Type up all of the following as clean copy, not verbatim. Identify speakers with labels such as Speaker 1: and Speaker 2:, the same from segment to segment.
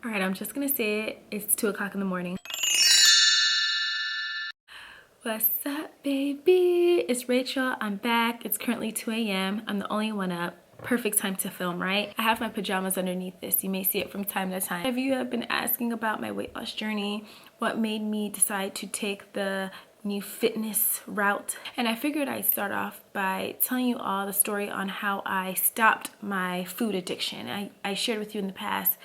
Speaker 1: All right, I'm just gonna say it. It's 2 o'clock in the morning. What's up, baby? It's Rachel. I'm back. It's currently 2 a.m. I'm the only one up. Perfect time to film, right? I have my pajamas underneath this. You may see it from time to time. If you have been asking about my weight loss journey, what made me decide to take the new fitness route, and I figured I'd start off by telling you all the story on how I stopped my food addiction. I shared with you in the past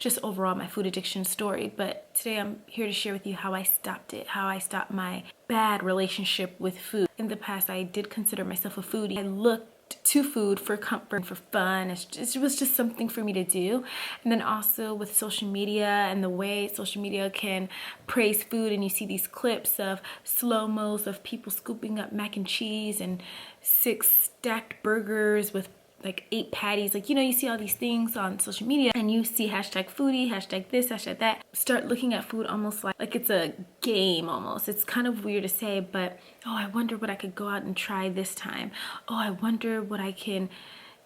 Speaker 1: just overall my food addiction story, but today I'm here to share with you how I stopped it, how I stopped my bad relationship with food. In the past, I did consider myself a foodie. I looked to food for comfort, for fun. It was just something for me to do. And then also with social media and the way social media can praise food, and you see these clips of slow-mos of people scooping up mac and cheese and 6 stacked burgers with like 8 patties. Like, you know, you see all these things on social media and you see hashtag foodie, hashtag this, hashtag that. Start looking at food almost like it's a game almost. It's kind of weird to say, but oh, I wonder what I could go out and try this time. Oh, I wonder what I can,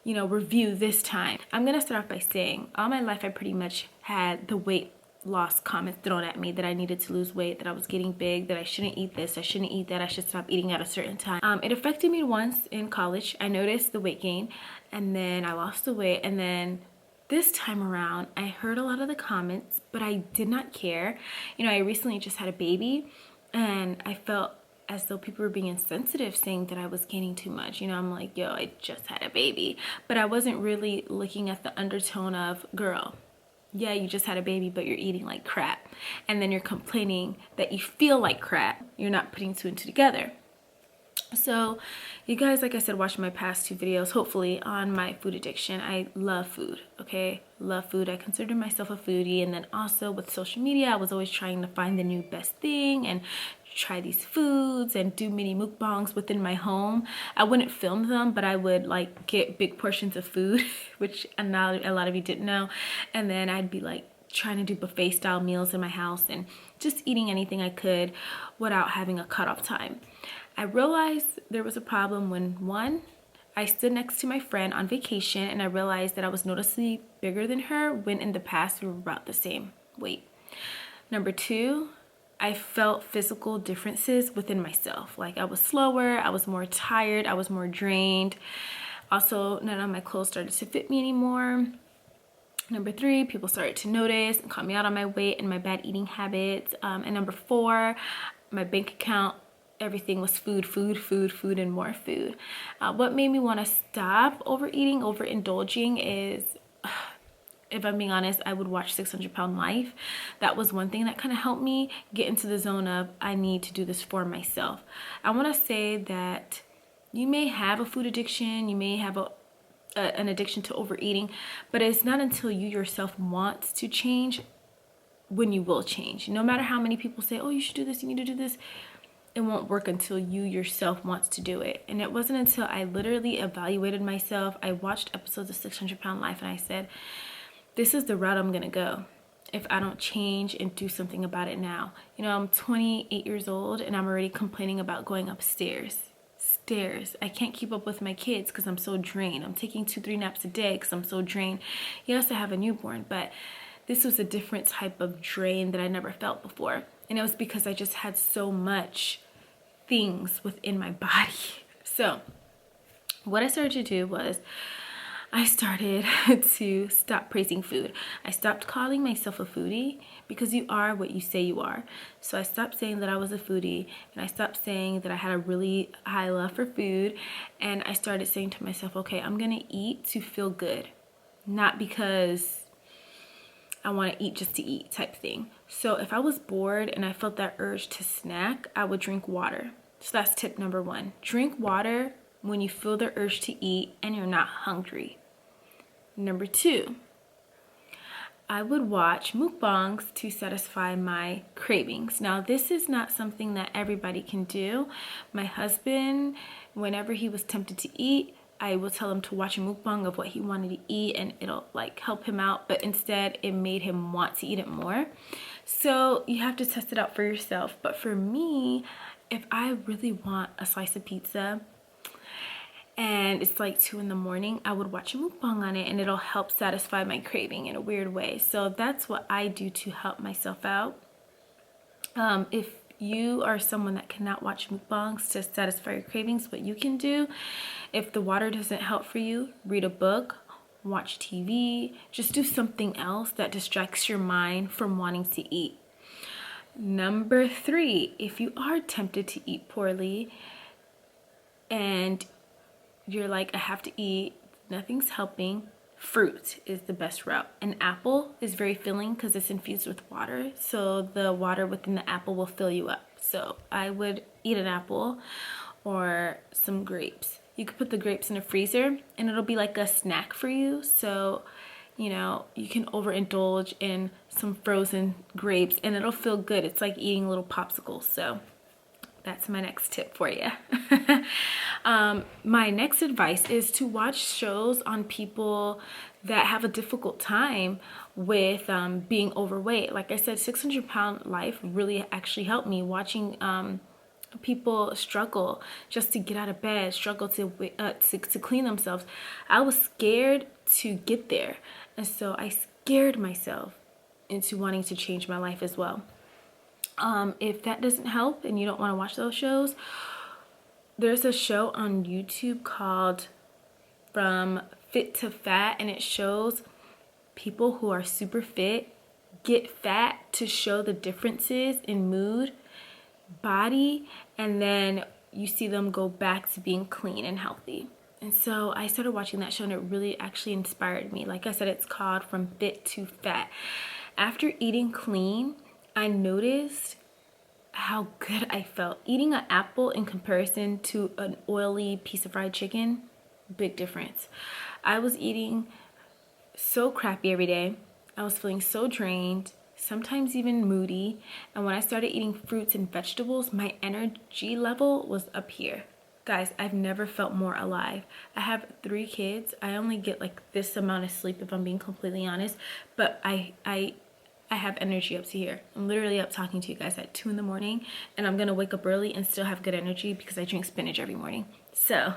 Speaker 1: you know, review this time. I'm gonna start off by saying all my life I pretty much had the weight loss comments thrown at me that I needed to lose weight, that I was getting big, that I shouldn't eat this, I shouldn't eat that, I should stop eating at a certain time. It affected me once in college. I noticed the weight gain and then I lost the weight, and then this time around I heard a lot of the comments, but I did not care. You know, I recently just had a baby and I felt as though people were being insensitive, saying that I was gaining too much. You know, I'm like, yo, I just had a baby. But I wasn't really looking at the undertone of, girl, yeah, you just had a baby, but you're eating like crap. And then you're complaining that you feel like crap. You're not putting 2 and 2 together. So you guys, like I said, watch my past 2 videos, hopefully, on my food addiction. I love food, okay? Love food. I consider myself a foodie. And then also with social media, I was always trying to find the new best thing and try these foods and do mini mukbangs within my home. I wouldn't film them, but I would like get big portions of food, which a lot of you didn't know. And then I'd be like trying to do buffet style meals in my house and just eating anything I could without having a cutoff time. I realized there was a problem when, one, I stood next to my friend on vacation and I realized that I was noticeably bigger than her when in the past we were about the same weight. Number 2, I felt physical differences within myself. Like I was slower, I was more tired, I was more drained. Also, none of my clothes started to fit me anymore. Number 3, people started to notice and call me out on my weight and my bad eating habits. And number 4, my bank account, everything was food, and more food. What made me want to stop overeating, overindulging is, if I'm being honest, I would watch 600 Pound Life. That was one thing that kind of helped me get into the zone of, I need to do this for myself. I want to say that you may have a food addiction, you may have an addiction to overeating, but it's not until you yourself want to change when you will change. No matter how many people say, oh, you should do this, you need to do this, it won't work until you yourself wants to do it. And it wasn't until I literally evaluated myself, I watched episodes of 600 Pound Life, and I said, this is the route I'm gonna go if I don't change and do something about it now. You know, I'm 28 years old and I'm already complaining about going upstairs. I can't keep up with my kids because I'm so drained. I'm taking 2-3 naps a day because I'm so drained. Yes, I have a newborn, but this was a different type of drain that I never felt before. And it was because I just had so much things within my body. So what I started to do was I started to stop praising food. I stopped calling myself a foodie because you are what you say you are. So I stopped saying that I was a foodie, and I stopped saying that I had a really high love for food, and I started saying to myself, okay, I'm gonna eat to feel good, not because I want to eat just to eat type thing. So if I was bored and I felt that urge to snack, I would drink water. So that's tip number 1. Drink water when you feel the urge to eat and you're not hungry. Number 2, I would watch mukbangs to satisfy my cravings. Now, this is not something that everybody can do. My husband, whenever he was tempted to eat, I will tell him to watch a mukbang of what he wanted to eat and it'll like help him out, but instead it made him want to eat it more. So you have to test it out for yourself. But for me, if I really want a slice of pizza and it's like 2 in the morning, I would watch a mukbang on it, and it'll help satisfy my craving in a weird way. So that's what I do to help myself out. If you are someone that cannot watch mukbangs to satisfy your cravings, what you can do, if the water doesn't help for you, read a book, watch TV, just do something else that distracts your mind from wanting to eat. Number 3, if you are tempted to eat poorly and you're like, I have to eat, nothing's helping, fruit is the best route. An apple is very filling because it's infused with water, so the water within the apple will fill you up. So I would eat an apple or some grapes. You could put the grapes in a freezer and it'll be like a snack for you. So, you know, you can overindulge in some frozen grapes and it'll feel good. It's like eating little popsicles. So that's my next tip for you. My next advice is to watch shows on people that have a difficult time with being overweight. Like I said, 600 Pound Life really actually helped me. Watching people struggle just to get out of bed, struggle to clean themselves. I was scared to get there, and so I scared myself into wanting to change my life as well. If that doesn't help and you don't want to watch those shows, there's a show on YouTube called From Fit to Fat, and it shows people who are super fit get fat to show the differences in mood, body, and then you see them go back to being clean and healthy. And so I started watching that show and it really actually inspired me. Like I said, it's called From Fit to Fat. After eating clean, I noticed how good I felt. Eating an apple in comparison to an oily piece of fried chicken, big difference. I was eating so crappy every day. I was feeling so drained, sometimes even moody. And when I started eating fruits and vegetables, my energy level was up here. Guys, I've never felt more alive. I have 3 kids. I only get like this amount of sleep if I'm being completely honest, but I have energy up to here. I'm literally up talking to you guys at 2 in the morning, and I'm gonna wake up early and still have good energy because I drink spinach every morning. So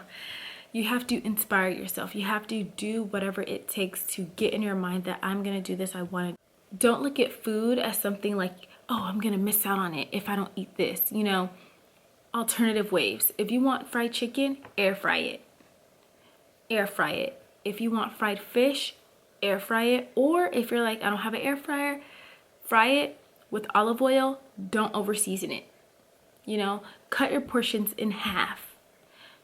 Speaker 1: you have to inspire yourself. You have to do whatever it takes to get in your mind that I'm gonna do this. I want to. Don't look at food as something like, oh, I'm gonna miss out on it if I don't eat this. You know, alternative ways. If you want fried chicken, air fry it. Air fry it. If you want fried fish, air fry it. Or if you're like, I don't have an air fryer, fry it with olive oil. Don't over season it. You know, cut your portions in half.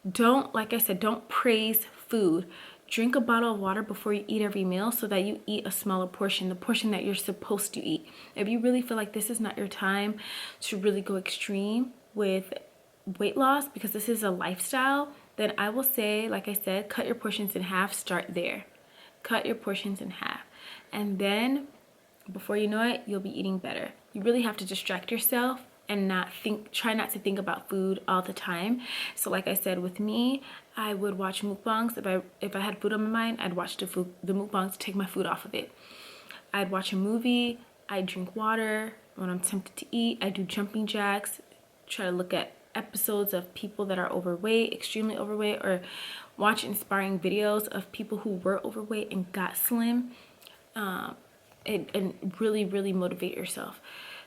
Speaker 1: Don't, like I said, don't praise food. Drink a bottle of water before you eat every meal so that you eat a smaller portion, the portion that you're supposed to eat. If you really feel like this is not your time to really go extreme with weight loss, because this is a lifestyle, then I will say, like I said, cut your portions in half. Start there. Cut your portions in half. And then before you know it, you'll be eating better. You really have to distract yourself and try not to think about food all the time. So like I said, with me, I would watch mukbangs. If I had food on my mind, I'd watch the mukbangs to take my food off of it. I'd watch a movie, I'd drink water. When I'm tempted to eat, I do jumping jacks, try to look at episodes of people that are overweight, extremely overweight, or watch inspiring videos of people who were overweight and got slim, and really motivate yourself.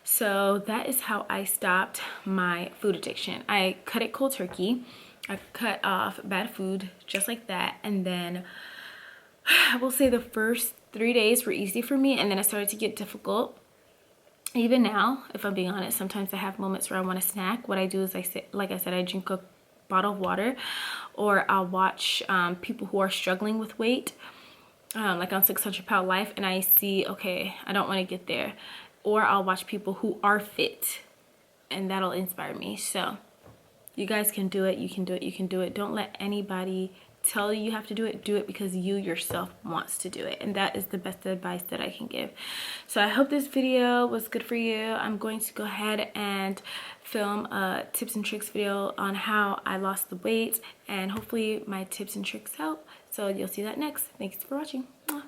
Speaker 1: So that is how I stopped my food addiction. I cut it cold turkey. I cut off bad food just like that. And then I will say the first 3 days were easy for me, and then it started to get difficult. Even now, if I'm being honest, sometimes I have moments where I want to snack. What I do is like I said, I drink a bottle of water, or I'll watch people who are struggling with weight, like on 600 Pound Life, and I see, okay, I don't want to get there. Or I'll watch people who are fit, and that'll inspire me. So you guys can do it. You can do it. You can do it. Don't let anybody tell you have to do it. Do it because you yourself wants to do it. And that is the best advice that I can give. So I hope this video was good for you. I'm going to go ahead and film a tips and tricks video on how I lost the weight, and hopefully my tips and tricks help. So you'll see that next. Thanks for watching. Mwah.